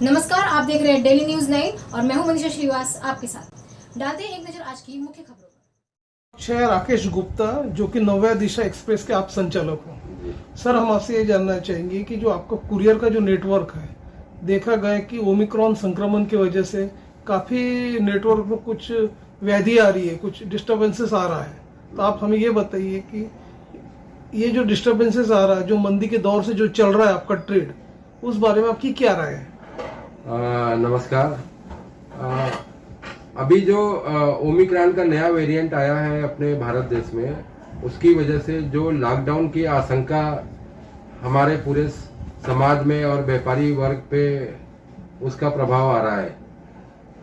नमस्कार, आप देख रहे हैं डेली न्यूज 9 और मैं हूं मनीषा श्रीवास आपके साथ। डालते हैं एक नजर आज की मुख्य खबरों पर। अक्षय राकेश गुप्ता, जो कि नव्या दिशा एक्सप्रेस के आप संचालक हो। सर, हम आपसे ये जानना चाहेंगे कि जो आपका कुरियर का जो नेटवर्क है, देखा गया कि ओमिक्रॉन संक्रमण की वजह से काफी नेटवर्क में कुछ व्याधि आ रही है, कुछ डिस्टर्बेंसेस आ रहा है। तो आप हमें ये बताइए कि ये जो डिस्टर्बेंसेस आ रहा है, जो मंदी के दौर से जो चल रहा है आपका ट्रेड, उस बारे में आपकी क्या राय है? नमस्कार। अभी जो ओमिक्रॉन का नया वेरिएंट आया है अपने भारत देश में, उसकी वजह से जो लॉकडाउन की आशंका हमारे पूरे समाज में और व्यापारी वर्ग पे उसका प्रभाव आ रहा है।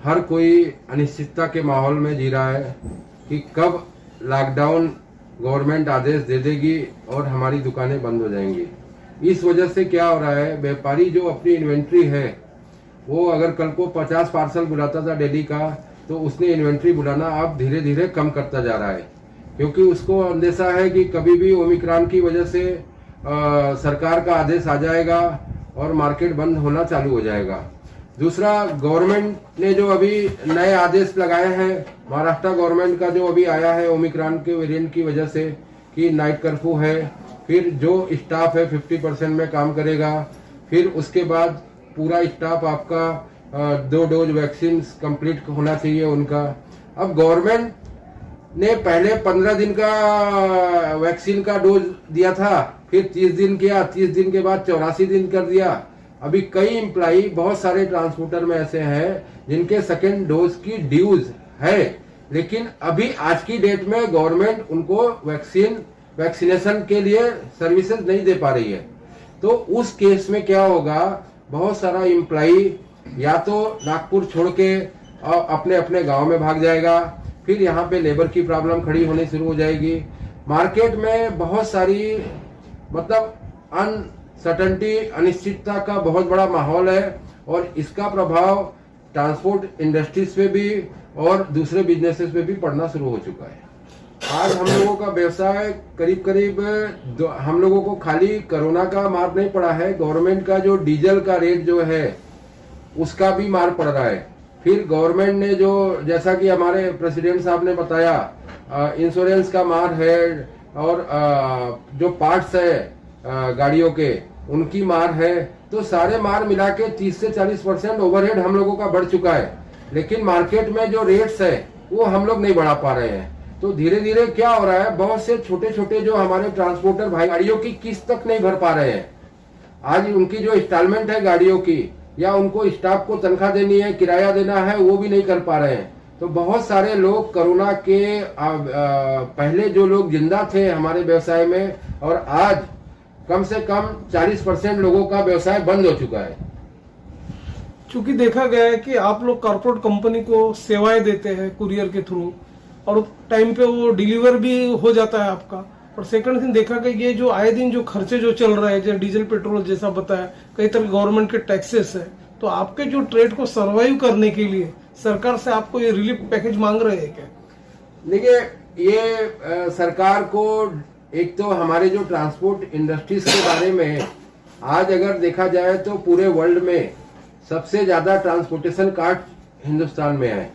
हर कोई अनिश्चितता के माहौल में जी रहा है कि कब लॉकडाउन गवर्नमेंट आदेश दे देगी और हमारी दुकानें बंद हो जाएंगी। इस वजह से क्या हो रहा है, व्यापारी जो अपनी इन्वेंट्री है, वो अगर कल को 50 पार्सल बुलाता था डेली का, तो उसने इन्वेंट्री बुलाना अब धीरे धीरे कम करता जा रहा है, क्योंकि उसको अंदेशा है कि कभी भी ओमिक्रॉन की वजह से सरकार का आदेश आ जाएगा और मार्केट बंद होना चालू हो जाएगा। दूसरा, गवर्नमेंट ने जो अभी नए आदेश लगाए हैं, महाराष्ट्र गवर्नमेंट का जो अभी आया है ओमिक्रॉन के वेरिएंट की वजह से, कि नाइट कर्फ्यू है, फिर जो स्टाफ है 50% में काम करेगा, फिर उसके बाद पूरा स्टाफ आपका 2 डोज वैक्सीन कंप्लीट होना चाहिए उनका। अब गवर्नमेंट ने पहले 15 दिन का वैक्सीन का डोज दिया था, फिर 30 दिन किया, 30 दिन के बाद 84 दिन कर दिया। अभी कई एम्प्लॉई, बहुत सारे ट्रांसपोर्टर में ऐसे हैं जिनके सेकेंड डोज की ड्यूज है, लेकिन अभी आज की डेट में गवर्नमेंट उनको वैक्सीनेशन के लिए सर्विसेज नहीं दे पा रही है। तो उस केस में क्या होगा, बहुत सारा एम्प्लॉई या तो नागपुर छोड़ के अपने अपने गांव में भाग जाएगा, फिर यहाँ पे लेबर की प्रॉब्लम खड़ी होनी शुरू हो जाएगी। मार्केट में बहुत सारी मतलब अनसर्टेनिटी, अनिश्चितता का बहुत बड़ा माहौल है, और इसका प्रभाव ट्रांसपोर्ट इंडस्ट्रीज पे भी और दूसरे बिजनेसेस पे भी पड़ना शुरू हो चुका है। आज हम लोगों का व्यवसाय करीब हम लोगों को खाली कोरोना का मार नहीं पड़ा है, गवर्नमेंट का जो डीजल का रेट जो है उसका भी मार पड़ रहा है। फिर गवर्नमेंट ने जो, जैसा कि हमारे प्रेसिडेंट साहब ने बताया, इंश्योरेंस का मार है, और जो पार्ट्स है गाड़ियों के, उनकी मार है। तो सारे मार मिला के 30 से 40% ओवरहेड हम लोगों का बढ़ चुका है, लेकिन मार्केट में जो रेट्स है वो हम लोग नहीं बढ़ा पा रहे हैं। तो धीरे धीरे क्या हो रहा है, बहुत से छोटे छोटे जो हमारे ट्रांसपोर्टर भाई गाड़ियों की किस्त तक नहीं भर पा रहे हैं। आज उनकी जो इंस्टॉलमेंट है गाड़ियों की, या उनको स्टाफ को तनख्वाह देनी है, किराया देना है, वो भी नहीं कर पा रहे हैं। तो बहुत सारे लोग कोरोना के पहले जो लोग जिंदा थे हमारे व्यवसाय में, और आज कम से कम 40% लोगों का व्यवसाय बंद हो चुका है। क्योंकि देखा गया है कि आप लोग कॉर्पोरेट कंपनी को सेवाएं देते हैं कुरियर के थ्रू, और टाइम पे वो डिलीवर भी हो जाता है आपका। और सेकंड थिंग देखा गया, ये जो आए दिन जो खर्चे जो चल रहे हैं, जैसे डीजल पेट्रोल जैसा बताया, कई तरह गवर्नमेंट के टैक्सेस है, तो आपके जो ट्रेड को सर्वाइव करने के लिए सरकार से आपको ये रिलीफ पैकेज मांग रहे हैं क्या? देखिए, ये सरकार को, एक तो हमारे जो ट्रांसपोर्ट इंडस्ट्रीज के बारे में आज अगर देखा जाए तो पूरे वर्ल्ड में सबसे ज्यादा ट्रांसपोर्टेशन कास्ट हिंदुस्तान में है।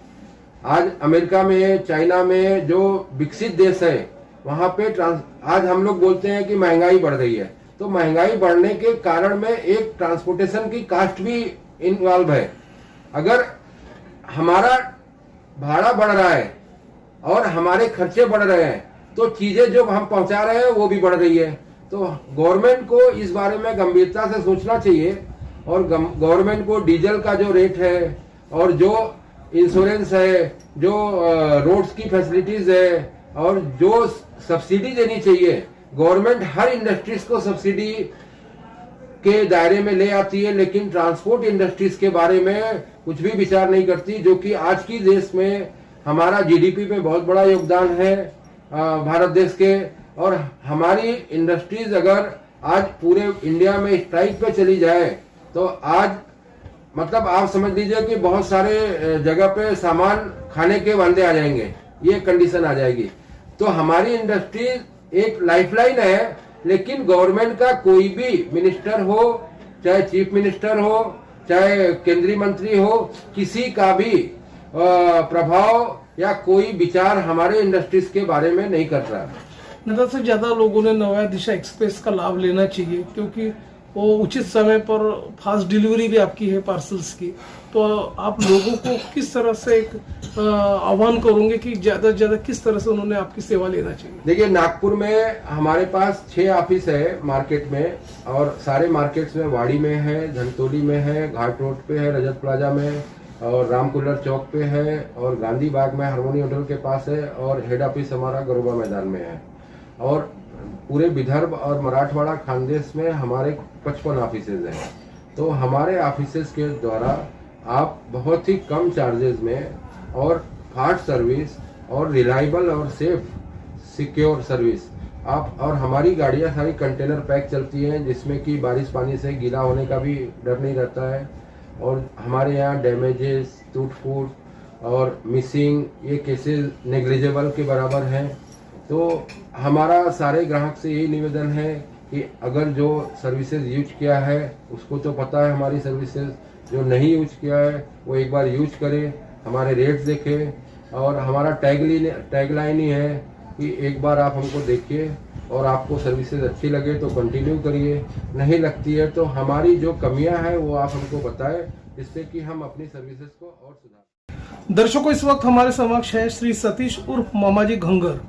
आज अमेरिका में, चाइना में, जो विकसित देश है, वहां पे आज हम लोग बोलते हैं कि महंगाई बढ़ रही है। तो महंगाई बढ़ने के कारण में एक ट्रांसपोर्टेशन की कास्ट भी इन्वॉल्व है। अगर हमारा भाड़ा बढ़ रहा है और हमारे खर्चे बढ़ रहे हैं, तो चीजें जो हम पहुंचा रहे हैं वो भी बढ़ रही है। तो गवर्नमेंट को इस बारे में गंभीरता से सोचना चाहिए, और गवर्नमेंट को डीजल का जो रेट है, और जो इंश्योरेंस है, जो रोड्स की फैसिलिटीज है, और जो सब्सिडी देनी चाहिए, गवर्नमेंट हर इंडस्ट्रीज को सब्सिडी के दायरे में ले आती है, लेकिन ट्रांसपोर्ट इंडस्ट्रीज के बारे में कुछ भी विचार नहीं करती, जो कि आज की देश में हमारा जीडीपी पे बहुत बड़ा योगदान है भारत देश के। और हमारी इंडस्ट्रीज अगर आज पूरे इंडिया में स्ट्राइक पे चली जाए, तो आज मतलब आप समझ लीजिए कि बहुत सारे जगह पे सामान खाने के वांदे आ जाएंगे, ये कंडीशन आ जाएगी। तो हमारी इंडस्ट्री एक लाइफलाइन है, लेकिन गवर्नमेंट का कोई भी मिनिस्टर हो, चाहे चीफ मिनिस्टर हो, चाहे केंद्रीय मंत्री हो, किसी का भी प्रभाव या कोई विचार हमारे इंडस्ट्रीज के बारे में नहीं कर रहा है। ज्यादा से ज्यादा लोगों ने नव्या दिशा एक्सप्रेस का लाभ लेना चाहिए, क्योंकि वो उचित समय पर फास्ट डिलीवरी भी आपकी है पार्सल्स की। तो आप लोगों को किस तरह से एक आह्वान करोगे कि ज्यादा से ज्यादा किस तरह से उन्होंने आपकी सेवा लेना चाहिए? देखिए, नागपुर में हमारे पास 6 ऑफिस है मार्केट में, और सारे मार्केट्स में वाड़ी में है, धनतोली में है, घाट रोड पे है, रजत प्लाजा में है, और रामकुलर चौक पे है, और गांधी बाग में हारमोनी होटल के पास है, और हेड ऑफिस हमारा गरोबा मैदान में है। और पूरे विदर्भ और मराठवाड़ा खानदेश में हमारे 55 ऑफिसेज हैं। तो हमारे ऑफिसेज के द्वारा आप बहुत ही कम चार्जेस में और फास्ट सर्विस और रिलायबल और सेफ सिक्योर सर्विस आप, और हमारी गाड़ियां सारी कंटेनर पैक चलती हैं, जिसमें कि बारिश पानी से गीला होने का भी डर नहीं रहता है। और हमारे यहाँ डैमेजेस, टूट फूट और मिसिंग ये केसेस नेग्लिजिबल के बराबर हैं। तो हमारा सारे ग्राहक से यही निवेदन है कि अगर जो सर्विसेज यूज किया है उसको तो पता है हमारी सर्विसेज, जो नहीं यूज किया है वो एक बार यूज करे, हमारे रेट्स देखे, और हमारा टैगलाइन ही है कि एक बार आप हमको देखिए और आपको सर्विसेज अच्छी लगे तो कंटिन्यू करिए, नहीं लगती है तो हमारी जो कमियां हैं वो आप हमको बताएं, जिससे कि हम अपनी सर्विसेज को और सुधार। दर्शकों, इस वक्त हमारे समक्ष है श्री सतीश उर्फ मामाजी घंगर,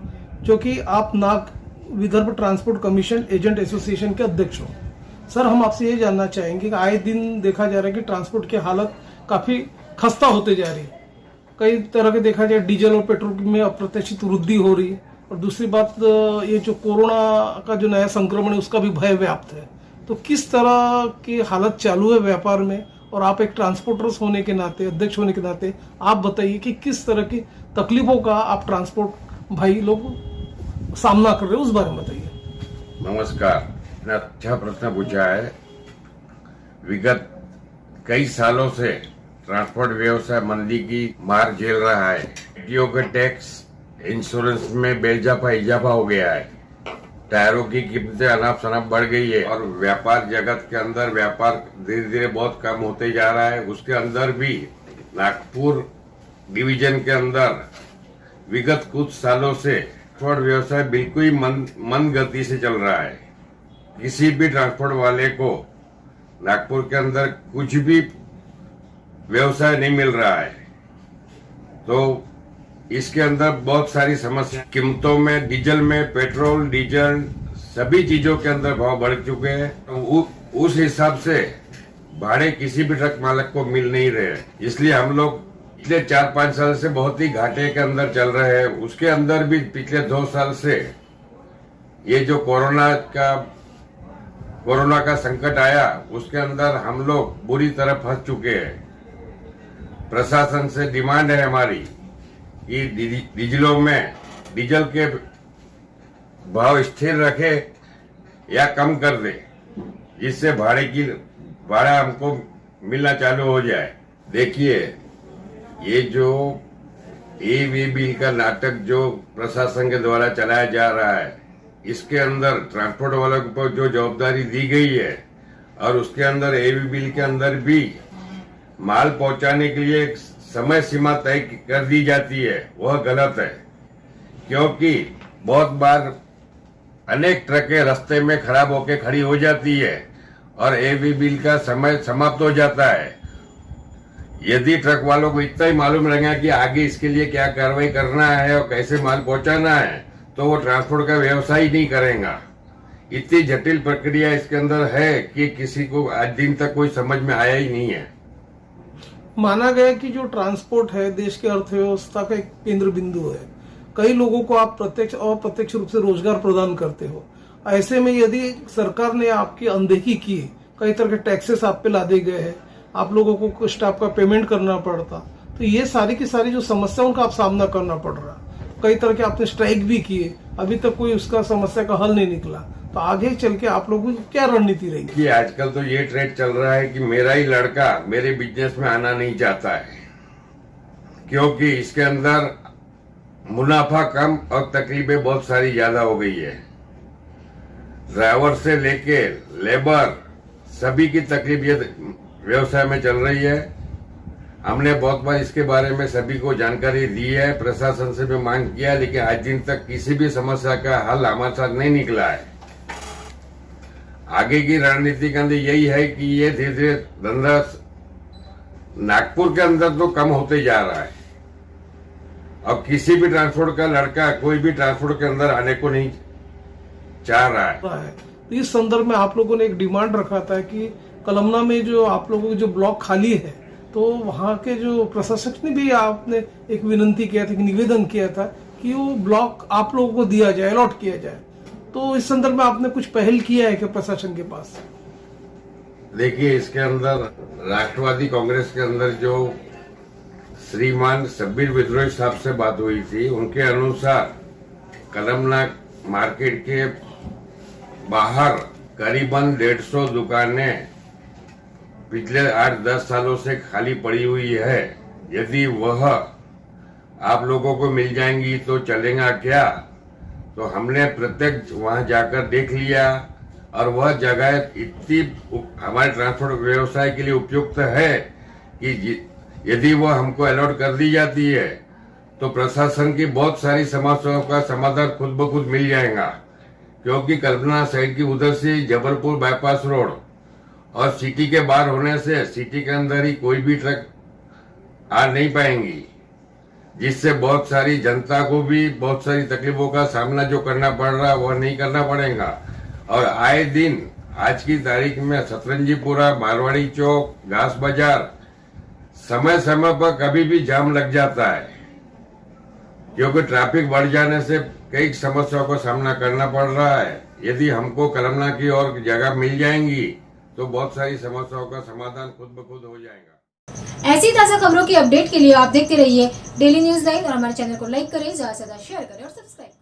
जो कि आप Nag Vidarbha transport commission agent association के अध्यक्ष हो। सर, हम आपसे ये जानना चाहेंगे कि आए दिन देखा जा रहा है कि ट्रांसपोर्ट की हालत काफी खस्ता होते जा रही है। कई तरह के देखा जाए डीजल और पेट्रोल में अप्रत्याशित वृद्धि हो रही है, और दूसरी बात ये जो कोरोना का जो नया संक्रमण है उसका भी भय व्याप्त है। तो किस तरह की हालत चालू है व्यापार में, और आप एक ट्रांसपोर्टर्स होने के नाते, अध्यक्ष होने के नाते आप बताइए कि किस तरह की तकलीफों का आप ट्रांसपोर्ट भाई लोग सामना कर रहे हो, उस बारे में बताइए। नमस्कार, इतना अच्छा प्रश्न पूछा है। विगत कई सालों से ट्रांसपोर्ट व्यवसाय मंदी की मार झेल रहा है। टीओ के टैक्स, इंश्योरेंस में बेइजाफा इजाफा हो गया है, टायरों की कीमतें अनाप शनाप बढ़ गई है, और व्यापार जगत के अंदर व्यापार धीरे धीरे बहुत कम होते जा रहा है। उसके अंदर भी नागपुर डिवीजन के अंदर विगत कुछ सालों से ट्रांसपोर्ट व्यवसाय बिल्कुल ही मंद गति से चल रहा है। किसी भी ट्रांसपोर्ट वाले को नागपुर के अंदर कुछ भी व्यवसाय नहीं मिल रहा है। तो इसके अंदर बहुत सारी समस्या, कीमतों में, डीजल में, पेट्रोल डीजल सभी चीजों के अंदर भाव बढ़ चुके हैं। तो उस हिसाब से भाड़े किसी भी ट्रक मालक को मिल नहीं रहे, इसलिए हम लोग पिछले 4-5 साल से बहुत ही घाटे के अंदर चल रहे हैं। उसके अंदर भी पिछले 2 साल से ये जो कोरोना का संकट आया, उसके अंदर हम लोग बुरी तरह फंस चुके हैं। प्रशासन से डिमांड है हमारी कि डीजल के भाव स्थिर रखे या कम कर दे, जिससे भाड़ा हमको मिलना चालू हो जाए। देखिए, ये जो ईवी बिल का नाटक जो प्रशासन के द्वारा चलाया जा रहा है, इसके अंदर ट्रांसपोर्ट वालों के ऊपर जो जवाबदारी दी गई है, और उसके अंदर ईवी बिल के अंदर भी माल पहुंचाने के लिए एक समय सीमा तय कर दी जाती है, वह गलत है। क्योंकि बहुत बार अनेक ट्रकें रास्ते में खराब होकर खड़ी हो जाती है और ईवी बिल का समय समाप्त हो जाता है। यदि ट्रक वालों को इतना ही मालूम रहेगा कि आगे इसके लिए क्या कार्रवाई करना है और कैसे माल पहुंचाना है, तो वो ट्रांसपोर्ट का व्यवसाय ही नहीं करेगा। इतनी जटिल प्रक्रिया इसके अंदर है कि किसी को आज दिन तक कोई समझ में आया ही नहीं है। माना गया कि जो ट्रांसपोर्ट है देश की अर्थव्यवस्था का एक केंद्र बिंदु है। कई लोगों को आप प्रत्यक्ष और अप्रत्यक्ष रूप से रोजगार प्रदान करते हो। ऐसे में यदि सरकार ने आपकी अनदेखी की, कई तरह के टैक्सेस आप पे लादे गए हैं, आप लोगों को स्टाफ का पेमेंट करना पड़ता, तो ये सारी की सारी जो समस्याओं का आप सामना करना पड़ रहा। कई तरह के आपने स्ट्राइक भी किए, अभी तक कोई उसका समस्या का हल नहीं निकला। तो आगे चल के आप लोगों की क्या रणनीति रहेगी? कि आजकल तो ये ट्रेंड चल रहा है कि मेरा ही लड़का मेरे बिजनेस में आना नहीं चाहता है, क्योंकि इसके अंदर मुनाफा कम और तकलीफें बहुत सारी ज्यादा हो गई है। ड्राइवर से लेके लेबर सभी की तकलीफ ये व्यवसाय में चल रही है। हमने बहुत बार इसके बारे में सभी को जानकारी दी है, प्रशासन से भी मांग किया, लेकिन आज दिन तक किसी भी समस्या का हल हमारे साथ नहीं निकला है। आगे की रणनीति के अंदर यही है कि ये धीरे धीरे धंधा नागपुर के अंदर तो कम होते जा रहा है और किसी भी ट्रांसपोर्ट का लड़का कोई भी ट्रांसपोर्ट के अंदर आने को नहीं चाह रहा है। तो इस संदर्भ में आप लोगों ने एक डिमांड रखा था कि कलमना में जो आप लोगों की जो ब्लॉक खाली है, तो वहाँ के जो प्रशासक ने भी आपने एक विनंती किया था, एक निवेदन किया था कि वो ब्लॉक आप लोगों को दिया जाए, अलॉट किया जाए। तो इस संदर्भ में आपने कुछ पहल किया है क्या प्रशासन के पास? देखिए, इसके अंदर राष्ट्रवादी कांग्रेस के अंदर जो श्रीमान शब्बीर विद्रोही साहब से बात हुई थी, उनके अनुसार कलमना मार्केट के बाहर करीबन 150 दुकानें पिछले 8-10 सालों से खाली पड़ी हुई है। यदि वह आप लोगों को मिल जाएंगी तो चलेगा क्या? तो हमने प्रत्यक्ष वहां जाकर देख लिया और वह जगह इतनी हमारे ट्रांसपोर्ट व्यवसाय के लिए उपयुक्त है कि यदि वह हमको अलॉट कर दी जाती है तो प्रशासन की बहुत सारी समस्याओं का समाधान खुद ब खुद मिल जाएगा। क्योंकि कल्पना साइड की उधर से जबलपुर बाईपास रोड और सिटी के बाहर होने से सिटी के अंदर ही कोई भी ट्रक आ नहीं पाएंगी, जिससे बहुत सारी जनता को भी बहुत सारी तकलीफों का सामना जो करना पड़ रहा है वह नहीं करना पड़ेगा। और आए दिन आज की तारीख में सतरंजीपुरा, मारवाड़ी चौक, घास बाजार समय समय पर कभी भी जाम लग जाता है, क्योंकि ट्रैफिक बढ़ जाने से कई समस्याओं का सामना करना पड़ रहा है। यदि हमको कलमना की और जगह मिल जाएंगी तो बहुत सारी समस्याओं का समाधान खुद ब खुद हो जाएगा। ऐसी ताज़ा खबरों की अपडेट के लिए आप देखते रहिए डेली न्यूज़ 9 और हमारे चैनल को लाइक करें, ज़्यादा से ज़्यादा शेयर करें और सब्सक्राइब करें।